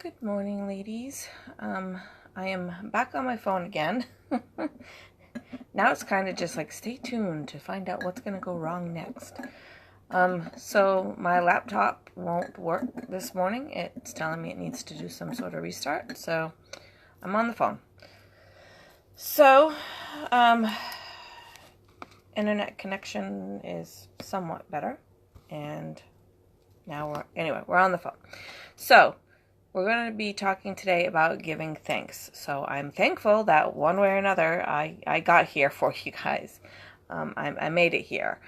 Good morning, ladies. I am back on my phone again. Now it's kind of just like stay tuned to find out what's going to go wrong next. So my laptop won't work this morning. It's telling me it needs to do some sort of restart. So I'm on the phone. So, internet connection is somewhat better. And now we're on the phone. So, we're going to be talking today about giving thanks. So I'm thankful that one way or another I got here for you guys. I made it here.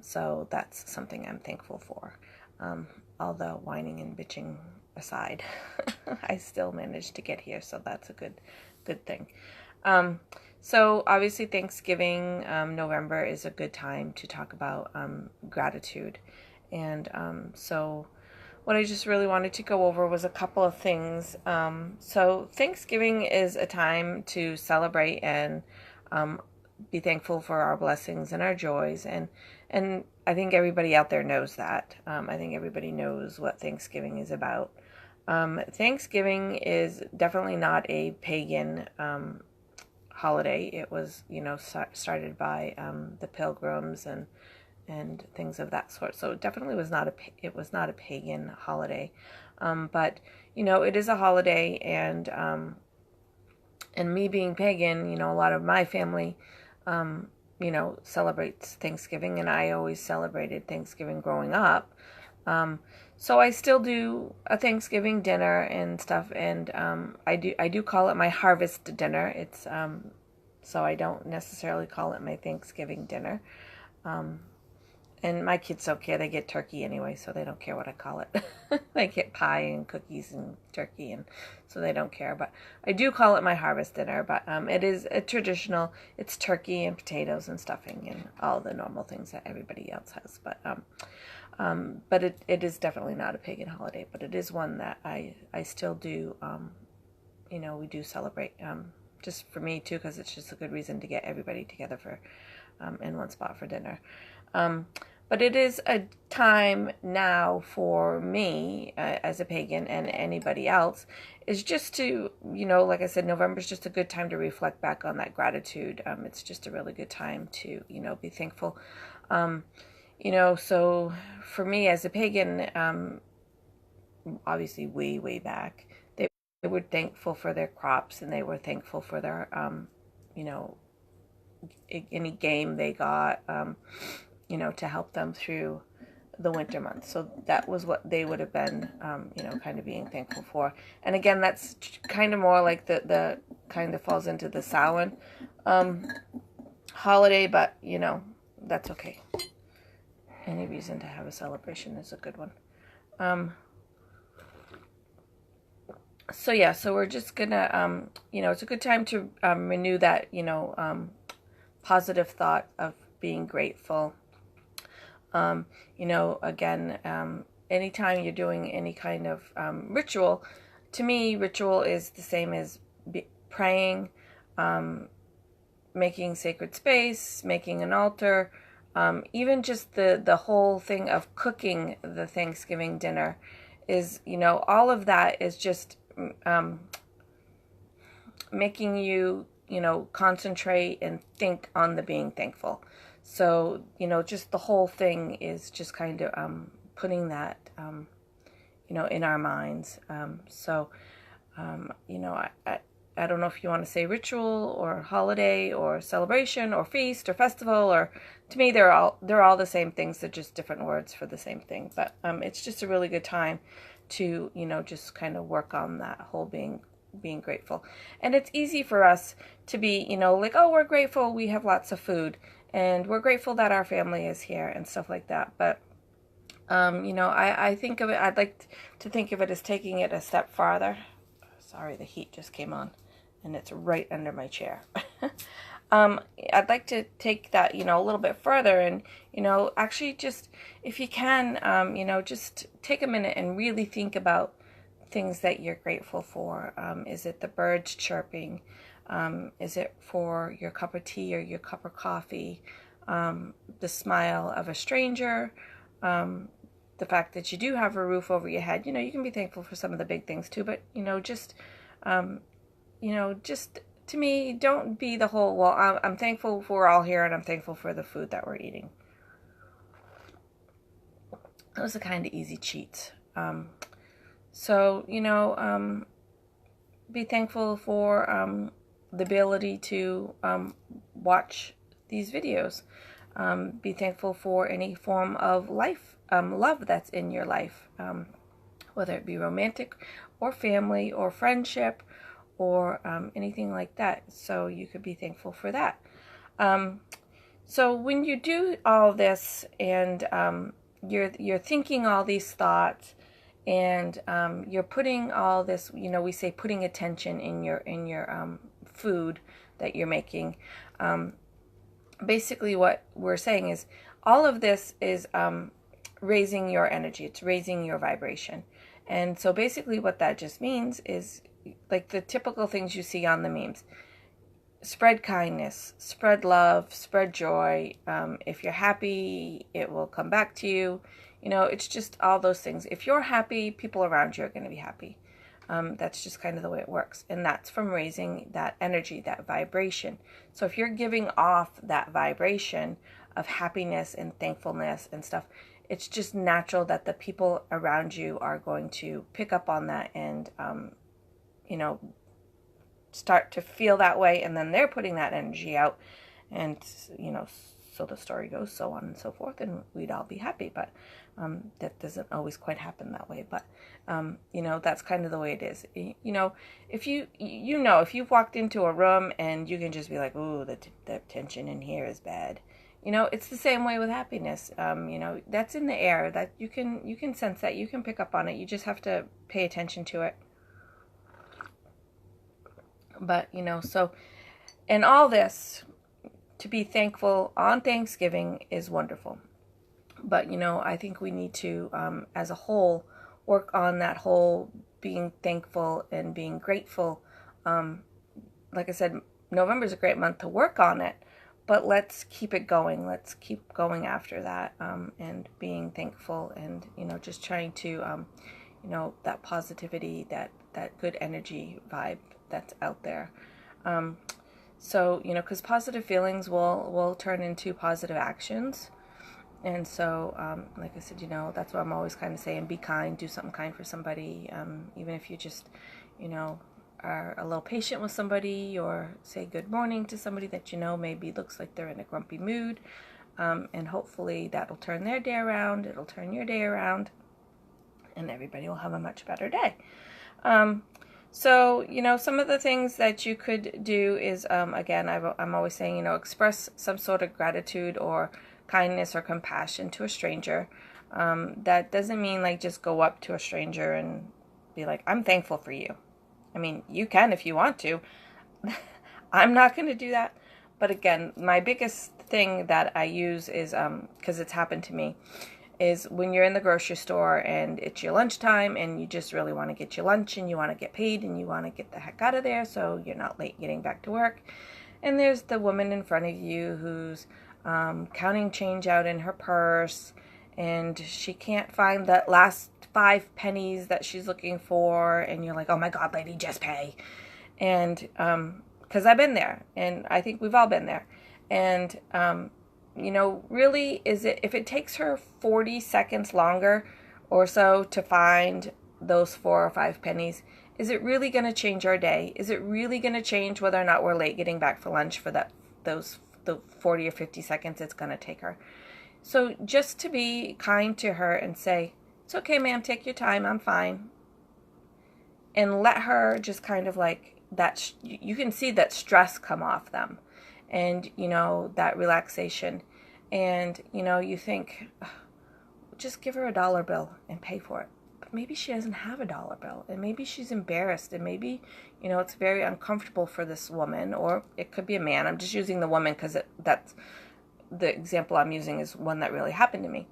So that's something I'm thankful for. All the whining and bitching aside, I still managed to get here. So that's a good thing. So obviously Thanksgiving, November is a good time to talk about gratitude. And so what I just really wanted to go over was a couple of things. So Thanksgiving is a time to celebrate and be thankful for our blessings and our joys. And I think everybody out there knows that. I think everybody knows what Thanksgiving is about. Thanksgiving is definitely not a pagan holiday. It was, started by the Pilgrims and things of that sort. So it definitely was not a pagan holiday, but it is a holiday, and me being pagan, a lot of my family, celebrates Thanksgiving, and I always celebrated Thanksgiving growing up. So I still do a Thanksgiving dinner and stuff, and I do call it my harvest dinner. It's so I don't necessarily call it my Thanksgiving dinner. And my kids don't care. They get turkey anyway, so they don't care what I call it. They get pie and cookies and turkey, and so they don't care. But I do call it my harvest dinner. But it is a traditional. It's turkey and potatoes and stuffing and all the normal things that everybody else has. But it is definitely not a pagan holiday. But it is one that I still do. We do celebrate. Just for me too, because it's just a good reason to get everybody together for in one spot for dinner. But it is a time now for me as a pagan and anybody else is just to, like I said, November is just a good time to reflect back on that gratitude. It's just a really good time to, be thankful. So for me as a pagan, obviously way back, they were thankful for their crops, and they were thankful for their, any game they got, to help them through the winter months. So that was what they would have been, kind of being thankful for. And again, that's kind of more like the kind of falls into the Samhain holiday, but, that's okay. Any reason to have a celebration is a good one. So we're just gonna, it's a good time to renew that, positive thought of being grateful. Again, anytime you're doing any kind of ritual, to me, ritual is the same as praying, making sacred space, making an altar, even just the whole thing of cooking the Thanksgiving dinner is, all of that is just making you, concentrate and think on the being thankful. So, just the whole thing is just kind of putting that, in our minds. I don't know if you want to say ritual or holiday or celebration or feast or festival, or to me they're all the same things. They're just different words for the same thing. But it's just a really good time to, just kind of work on that whole being grateful. And it's easy for us to be, like, oh, we're grateful we have lots of food, and we're grateful that our family is here and stuff like that. But, I think of it, I'd like to think of it as taking it a step farther. Sorry, the heat just came on, and it's right under my chair. I'd like to take that, a little bit further and, actually just, if you can, just take a minute and really think about things that you're grateful for. Is it the birds chirping? Is it for your cup of tea or your cup of coffee? The smile of a stranger? the fact that you do have a roof over your head. You can be thankful for some of the big things too, but just to me, don't be the whole, well, I'm thankful we're all here and I'm thankful for the food that we're eating. Those are kind of easy cheats. Be thankful for the ability to watch these videos. Be thankful for any form of love that's in your life, whether it be romantic or family or friendship or anything like that. So you could be thankful for that. So when you do all this and you're thinking all these thoughts and you're putting all this, we say putting attention in your food that you're making. Basically what we're saying is all of this is raising your energy. It's raising your vibration. And so basically what that just means is like the typical things you see on the memes. Spread kindness, spread love, spread joy. If you're happy, it will come back to you. It's just all those things. If you're happy, people around you are going to be happy. That's just kind of the way it works. And that's from raising that energy, that vibration. So if you're giving off that vibration of happiness and thankfulness and stuff, it's just natural that the people around you are going to pick up on that and, start to feel that way. And then they're putting that energy out. And, so the story goes, so on and so forth, and we'd all be happy. But that doesn't always quite happen that way. But, that's kind of the way it is. If if you've walked into a room and you can just be like, ooh, the tension in here is bad. It's the same way with happiness. That's in the air. That you can sense that. You can pick up on it. You just have to pay attention to it. But, so, and all this, to be thankful on Thanksgiving is wonderful. But, I think we need to, as a whole, work on that whole being thankful and being grateful. Like I said, November is a great month to work on it, but let's keep it going. Let's keep going after that, and being thankful and, just trying to, that positivity, that good energy vibe that's out there. So, because positive feelings will turn into positive actions. And so, like I said, that's what I'm always kind of saying, be kind, do something kind for somebody. Even if you just, are a little patient with somebody, or say good morning to somebody that maybe looks like they're in a grumpy mood. And hopefully that'll turn their day around. It'll turn your day around. And everybody will have a much better day. So, some of the things that you could do is, again, I'm always saying, express some sort of gratitude or kindness or compassion to a stranger. That doesn't mean like just go up to a stranger and be like, I'm thankful for you. I mean, you can if you want to. I'm not going to do that. But again, my biggest thing that I use is, because it's happened to me, is when you're in the grocery store and it's your lunchtime and you just really want to get your lunch and you want to get paid and you want to get the heck out of there so you're not late getting back to work. And there's the woman in front of you who's counting change out in her purse, and she can't find that last 5 pennies that she's looking for, and you're like, oh my God, lady, just pay. And because I've been there, and I think we've all been there. And really, if it takes her 40 seconds longer or so to find those 4 or 5 pennies, is it really going to change our day? Is it really going to change whether or not we're late getting back for lunch for the 40 or 50 seconds it's going to take her? So just to be kind to her and say, it's okay, ma'am, take your time, I'm fine. And let her just kind of like that, you can see that stress come off them. And, that relaxation. And, you think, just give her a dollar bill and pay for it. But maybe she doesn't have a dollar bill. And maybe she's embarrassed. And maybe, it's very uncomfortable for this woman. Or it could be a man. I'm just using the woman because that's the example I'm using is one that really happened to me.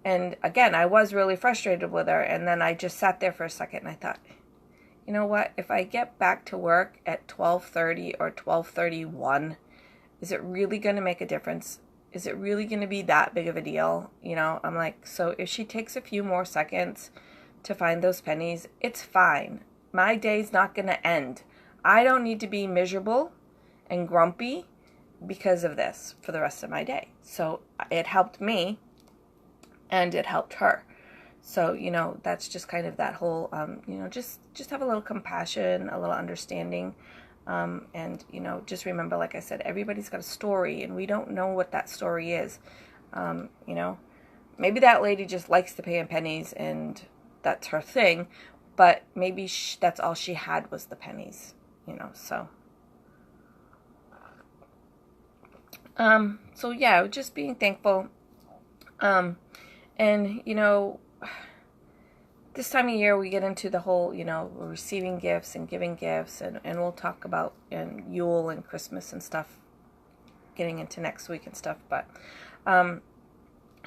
And, again, I was really frustrated with her. And then I just sat there for a second and I thought, you know what? If I get back to work at 12:30 or 12:31, is it really going to make a difference is it really going to be that big of a deal? You know, I'm like, so if she takes a few more seconds to find those pennies, it's fine. My day's not going to end. I don't need to be miserable and grumpy because of this for the rest of my day. So it helped me and it helped her. So, you know, that's just kind of that whole, you know, just have a little compassion, a little understanding. And, you know, just remember, like I said, everybody's got a story and we don't know what that story is. You know, maybe that lady just likes to pay in pennies and that's her thing, but maybe that's all she had was the pennies, you know, so. So yeah, just being thankful. And, you know, this time of year we get into the whole, you know, receiving gifts and giving gifts, and we'll talk about Yule and Christmas and stuff getting into next week and stuff, but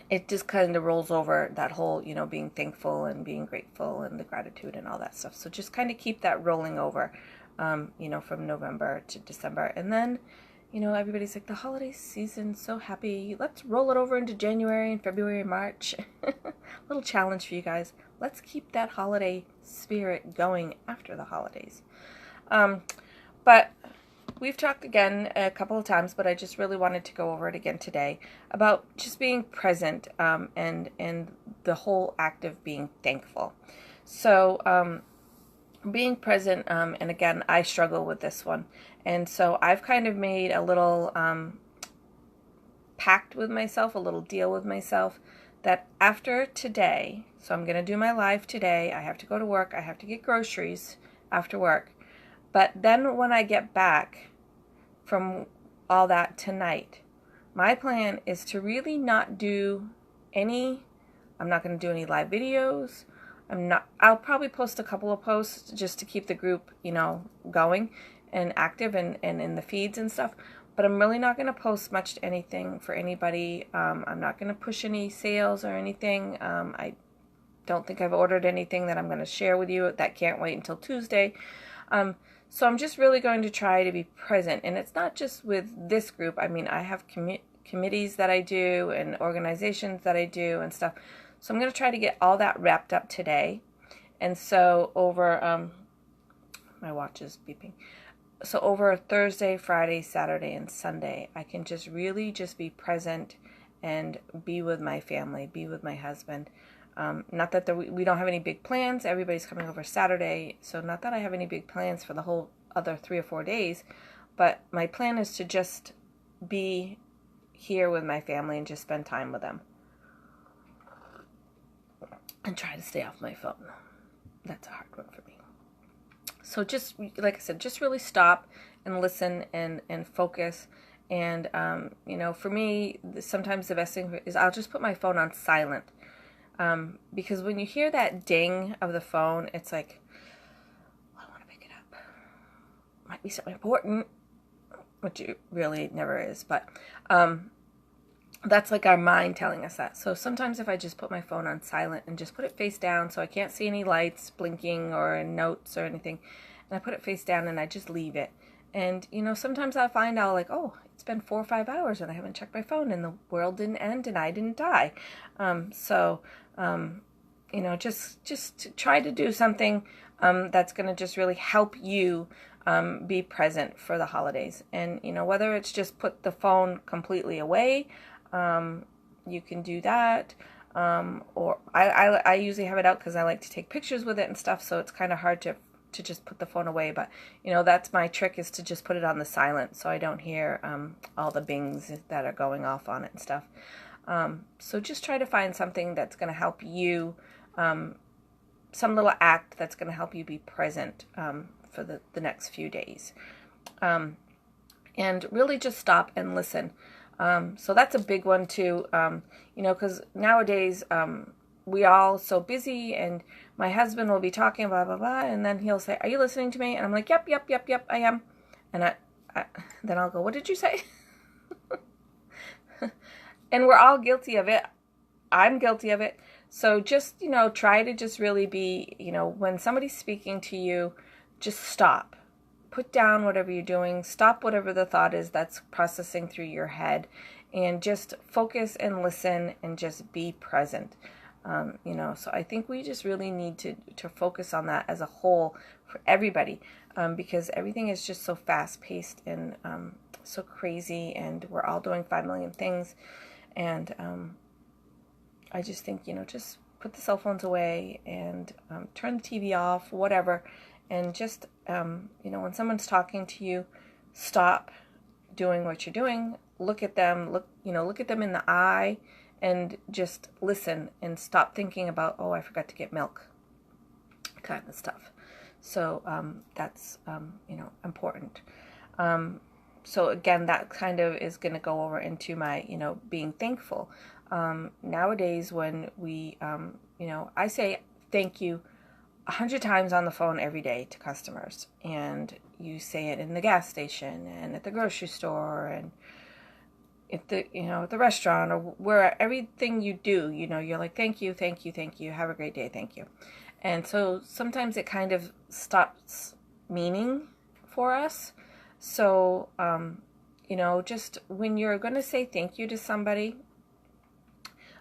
it just kind of rolls over that whole, you know, being thankful and being grateful and the gratitude and all that stuff. So just kind of keep that rolling over, you know, from November to December. And then, you know, everybody's like, the holiday season, so happy. Let's roll it over into January and February and March. Little challenge for you guys. Let's keep that holiday spirit going after the holidays. But we've talked again a couple of times, but I just really wanted to go over it again today about just being present, and the whole act of being thankful. So, being present, and again, I struggle with this one. And so I've kind of made a little pact with myself, a little deal with myself, that after today, so I'm going to do my live today, I have to go to work, I have to get groceries after work. But then when I get back from all that tonight, my plan is to really not do I'm not going to do any live videos. I'll probably post a couple of posts just to keep the group, you know, going and active and in the feeds and stuff. But I'm really not going to post much to anything for anybody. I'm not going to push any sales or anything. I don't think I've ordered anything that I'm going to share with you. That can't wait until Tuesday. So I'm just really going to try to be present. And it's not just with this group. I mean, I have committees that I do and organizations that I do and stuff. So I'm going to try to get all that wrapped up today. And so over, my watch is beeping. So over Thursday, Friday, Saturday, and Sunday, I can just really just be present and be with my family, be with my husband. Not that we don't have any big plans. Everybody's coming over Saturday. So not that I have any big plans for the whole other 3 or 4 days. But my plan is to just be here with my family and just spend time with them. And try to stay off my phone. That's a hard one for me. So just, like I said, just really stop and listen and focus. And, you know, for me, sometimes the best thing is I'll just put my phone on silent. Because when you hear that ding of the phone, it's like, I want to pick it up. Might be something important, which it really never is. But that's like our mind telling us that. So sometimes if I just put my phone on silent and just put it face down so I can't see any lights blinking or notes or anything, and I put it face down and I just leave it. And, you know, sometimes I'll find out like, oh, it's been 4 or 5 hours and I haven't checked my phone and the world didn't end and I didn't die. You know, just try to do something that's going to just really help you be present for the holidays. And, you know, whether it's just put the phone completely away, you can do that. Or I usually have it out because I like to take pictures with it and stuff, so it's kind of hard to just put the phone away. But, you know, that's my trick, is to just put it on the silent so I don't hear all the bings that are going off on it and stuff. So just try to find something that's going to help you, some little act that's going to help you be present for the next few days. And really just stop and listen. So that's a big one too, you know, because nowadays we all so busy, and my husband will be talking blah blah blah, and then he'll say, "Are you listening to me?" And I'm like, "Yep, I am." And then I'll go, "What did you say?" And we're all guilty of it. I'm guilty of it. So just, you know, try to just really be, you know, when somebody's speaking to you, just stop. Put down whatever you're doing. Stop whatever the thought is that's processing through your head, and just focus and listen and just be present. So I think we just really need to focus on that as a whole for everybody, because everything is just so fast paced and so crazy, and we're all doing 5 million things. And I just think, just put the cell phones away and turn the TV off, whatever. And just, when someone's talking to you, stop doing what you're doing, look at them, look at them in the eye, and just listen and stop thinking about, oh, I forgot to get milk, kind of stuff. So that's, important. So again, that kind of is going to go over into my, being thankful. Nowadays, when we, I say thank you 100 times on the phone every day to customers, and you say it in the gas station and at the grocery store and at the, at the restaurant, or where everything you do, you're like, thank you, thank you, thank you, have a great day, thank you. And so sometimes it kind of stops meaning for us. So, just when you're going to say thank you to somebody,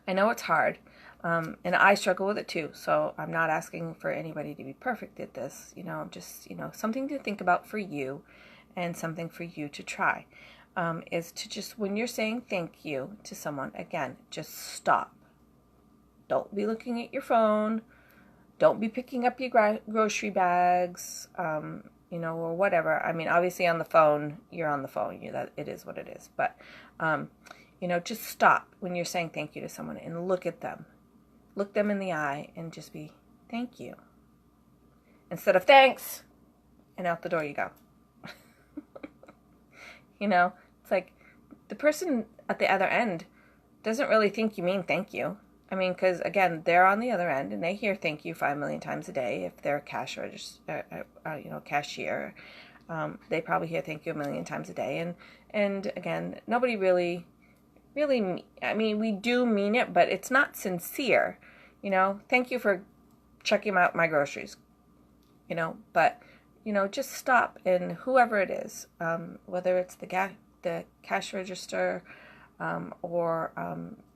I know it's hard, and I struggle with it too. So I'm not asking for anybody to be perfect at this, just, something to think about for you and something for you to try, is to just, when you're saying thank you to someone, again, just stop. Don't be looking at your phone. Don't be picking up your grocery bags, or whatever. I mean, obviously on the phone, you're on the phone. That it is what it is. But, just stop when you're saying thank you to someone and look at them. Look them in the eye and just be, thank you. Instead of thanks, and out the door you go. It's like the person at the other end doesn't really think you mean thank you. I mean, because again, they're on the other end and they hear thank you 5 million times a day. If they're a cashier, they probably hear thank you 1 million times a day. And again, nobody really, I mean, we do mean it, but it's not sincere. Thank you for checking out my groceries. But just stop, and whoever it is, whether it's the cash register, or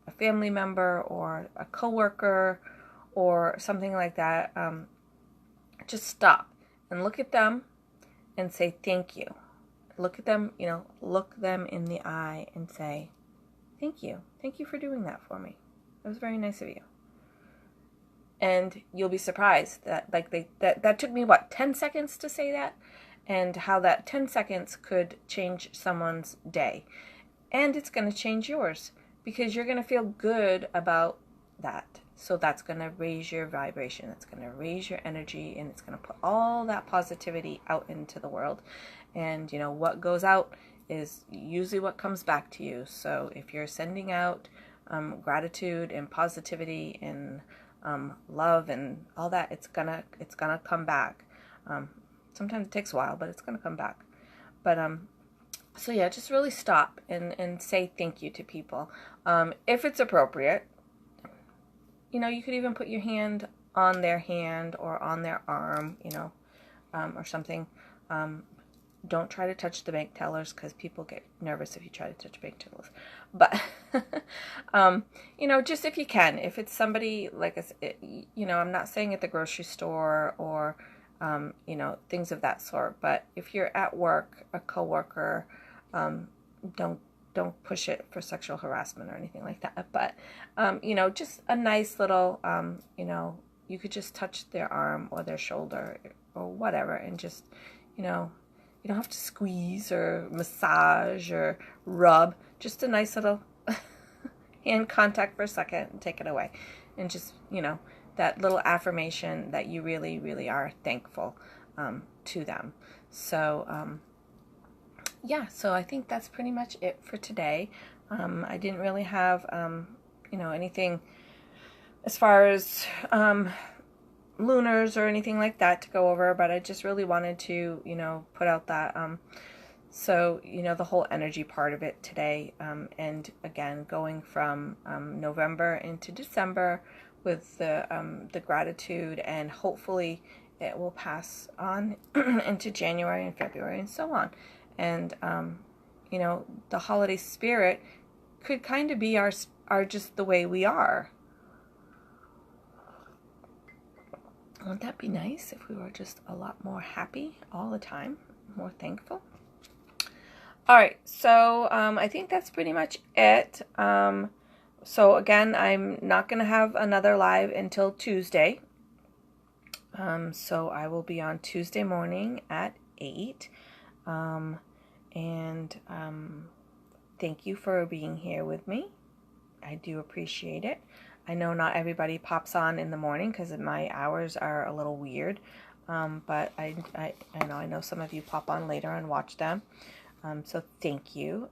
a family member or a coworker or something like that, just stop and look at them and say thank you. Look at them, look them in the eye and say thank you. Thank you for doing that for me. It was very nice of you. And you'll be surprised that that took me 10 seconds to say that, and how that 10 seconds could change someone's day. And it's going to change yours, because you're going to feel good about that. So that's going to raise your vibration. That's going to raise your energy, and it's going to put all that positivity out into the world. And, what goes out is usually what comes back to you. So if you're sending out gratitude and positivity and love and all that, it's gonna come back. Sometimes it takes a while, but it's gonna come back. But so yeah, just really stop and say thank you to people. If it's appropriate, you could even put your hand on their hand or on their arm, or something. Don't try to touch the bank tellers, because people get nervous if you try to touch bank tellers. But, just if you can, if it's somebody like, I'm not saying at the grocery store or, things of that sort. But if you're at work, a coworker, don't push it for sexual harassment or anything like that. But, just a nice little, you could just touch their arm or their shoulder or whatever, and just, you don't have to squeeze or massage or rub. Just a nice little hand contact for a second and take it away. And just, that little affirmation that you really, really are thankful to them. So, so I think that's pretty much it for today. I didn't really have, anything as far as lunars or anything like that to go over, but I just really wanted to, put out that, so, the whole energy part of it today, and again, going from November into December with the gratitude, and hopefully it will pass on into January and February and so on. And, the holiday spirit could kind of be our just the way we are. Wouldn't that be nice if we were just a lot more happy all the time, more thankful? All right, so I think that's pretty much it. So again, I'm not going to have another live until Tuesday. So I will be on Tuesday morning at 8. Thank you for being here with me. I do appreciate it. I know not everybody pops on in the morning because my hours are a little weird, but I know some of you pop on later and watch them. So thank you.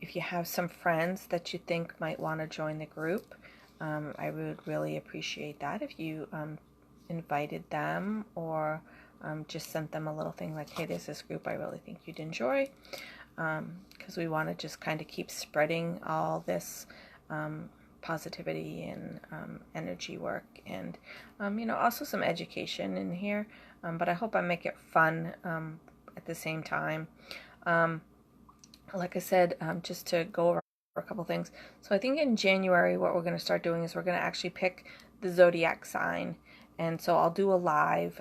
If you have some friends that you think might want to join the group, I would really appreciate that if you invited them or just sent them a little thing like, hey, there's this group I really think you'd enjoy, because we want to just kind of keep spreading all this positivity and energy work, and also some education in here, but I hope I make it fun at the same time. Like I said, just to go over a couple things. So I think in January what we're going to start doing is we're going to actually pick the zodiac sign. And so I'll do a live,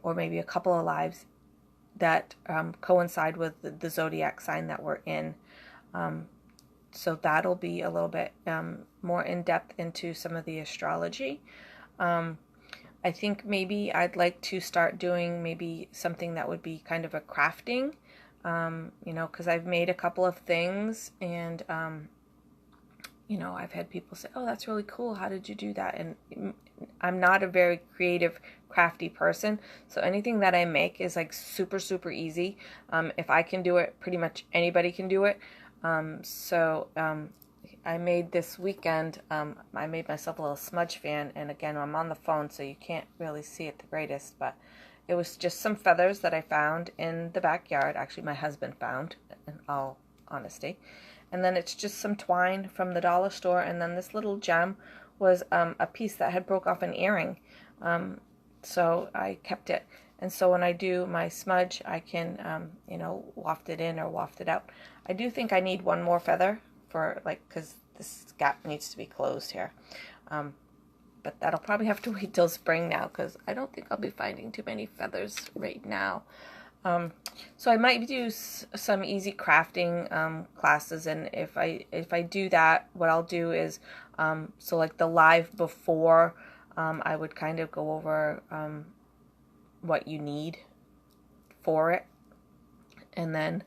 or maybe a couple of lives that coincide with the zodiac sign that we're in. So that'll be a little bit more in-depth into some of the astrology. I think maybe I'd like to start doing maybe something that would be kind of a crafting, because I've made a couple of things, and I've had people say, oh, that's really cool, how did you do that? And I'm not a very creative, crafty person, so anything that I make is like super, super easy. If I can do it, pretty much anybody can do it. I made this weekend, I made myself a little smudge fan, and again, I'm on the phone, so you can't really see it the greatest, but it was just some feathers that I found in the backyard. Actually, my husband found, in all honesty. And then it's just some twine from the dollar store, and then this little gem was a piece that had broke off an earring. So I kept it. And so when I do my smudge, I can, waft it in or waft it out. I do think I need one more feather because this gap needs to be closed here. But that'll probably have to wait till spring now, because I don't think I'll be finding too many feathers right now. So I might do some easy crafting classes, and if I do that, what I'll do is so like the live before, I would kind of go over what you need for it, and then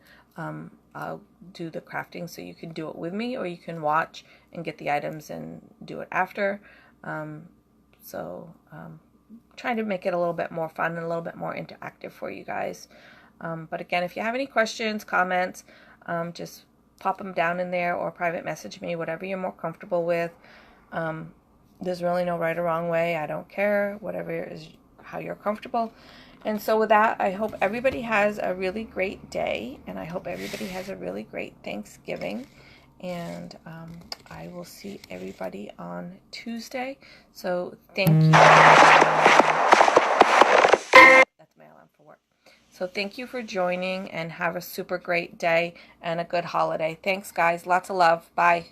I'll do the crafting, so you can do it with me, or you can watch and get the items and do it after. Trying to make it a little bit more fun and a little bit more interactive for you guys. But again, if you have any questions, comments, just pop them down in there or private message me, whatever you're more comfortable with. There's really no right or wrong way. I don't care, whatever is how you're comfortable. And so with that, I hope everybody has a really great day, and I hope everybody has a really great Thanksgiving. And I will see everybody on Tuesday. So thank you. That's my alarm for work. So thank you for joining, and have a super great day and a good holiday. Thanks, guys. Lots of love. Bye.